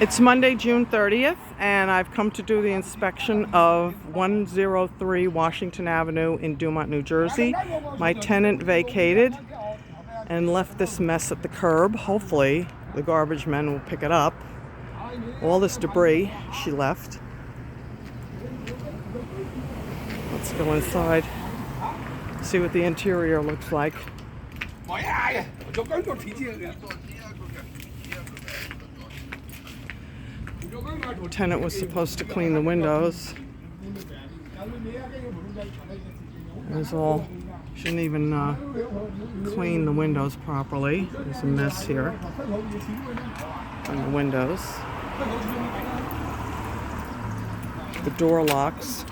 It's Monday, June 30th, and I've come to do the inspection of 103 Washington Avenue in Dumont, New Jersey. My tenant vacated and left this mess at the curb. Hopefully, the garbage men will pick it up. All this debris she left. Let's go inside, see what the interior looks like. Tenant was supposed to clean the windows. There's all, shouldn't even clean the windows properly. There's a mess here on the windows. The door locks.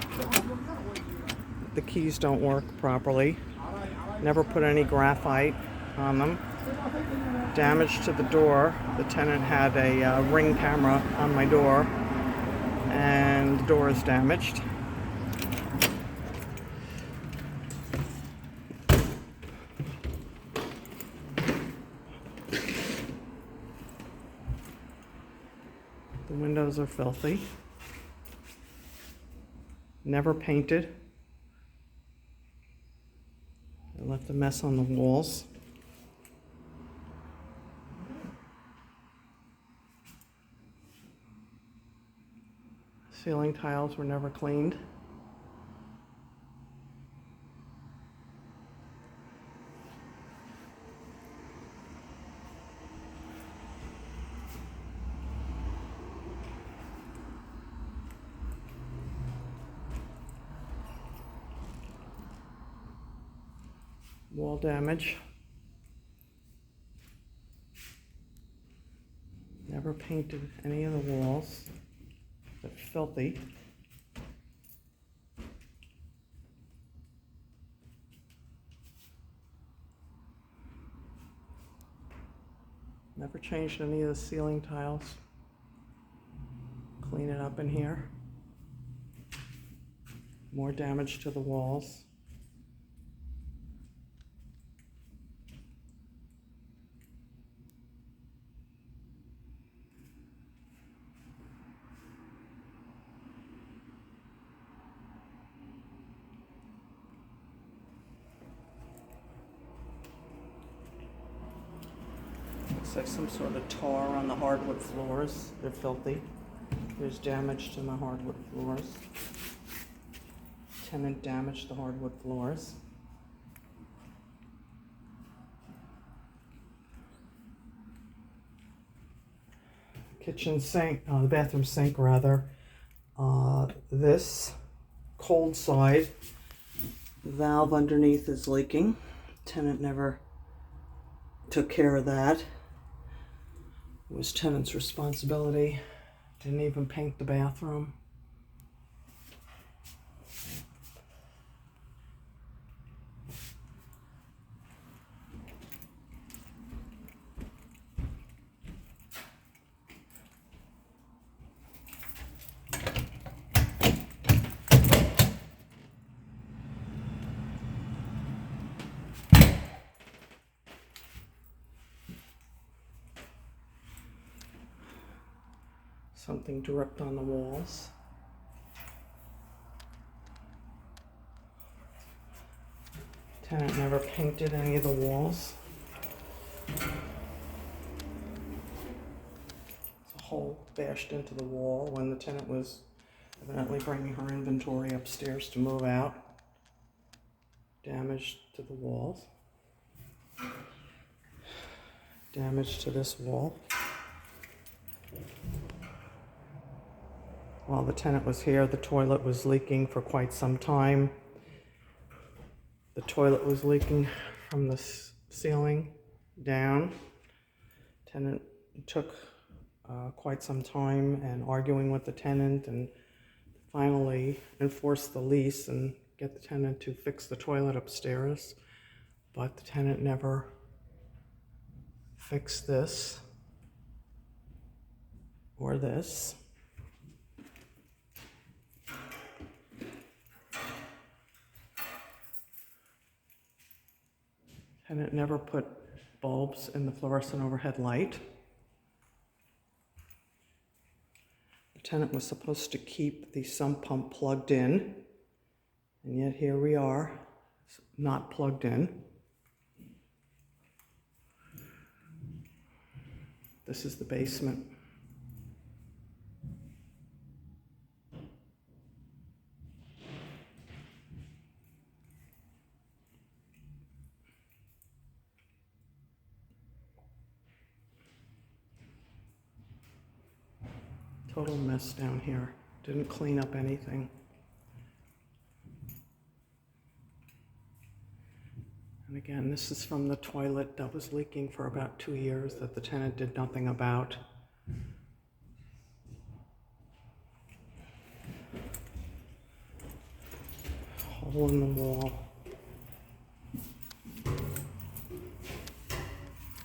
The keys don't work properly. Never put any graphite on them. Damage to the door. The tenant had a ring camera on my door, and the door is damaged. The windows are filthy. Never painted. I left a mess on the walls. Ceiling tiles were never cleaned. Wall damage. Never painted any of the walls. They're filthy. Never changed any of the ceiling tiles. Clean it up in here. More damage to the walls. Looks like some sort of tar on the hardwood floors. They're filthy. There's damage to my hardwood floors. Tenant damaged the hardwood floors. Kitchen sink, the bathroom sink rather. This cold side valve underneath is leaking. Tenant never took care of that. It was tenant's responsibility. Didn't even paint the bathroom. Something dripped on the walls. Tenant never painted any of the walls. There's a hole bashed into the wall when the tenant was evidently bringing her inventory upstairs to move out. Damage to the walls. Damage to this wall. While the tenant was here, the toilet was leaking for quite some time. The toilet was leaking from the ceiling down. Tenant took quite some time and arguing with the tenant, and finally enforced the lease and get the tenant to fix the toilet upstairs. But the tenant never fixed this or this. Tenant never put bulbs in the fluorescent overhead light. The tenant was supposed to keep the sump pump plugged in, and yet here we are, not plugged in. This is the basement. Total mess down here. Didn't clean up anything. And again, this is from the toilet that was leaking for about 2 years that the tenant did nothing about. Hole in the wall.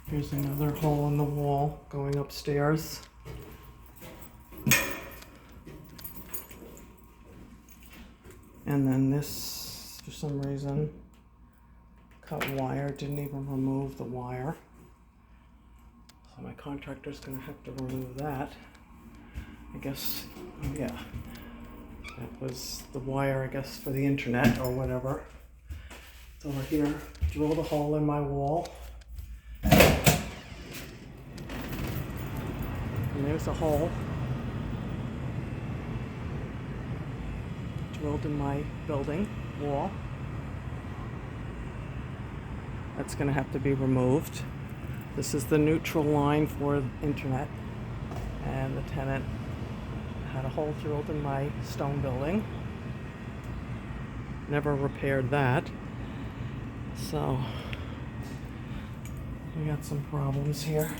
Here's another hole in the wall going upstairs. And then this, for some reason, cut wire, didn't even remove the wire. So my contractor's gonna have to remove that. I guess, oh yeah, that was the wire, I guess, for the internet or whatever. It's over here, drilled a hole in my wall. And there's a hole. Drilled in my building wall. That's going to have to be removed. This is the neutral line for the internet, and the tenant had a hole drilled in my stone building. Never repaired that. So we got some problems here.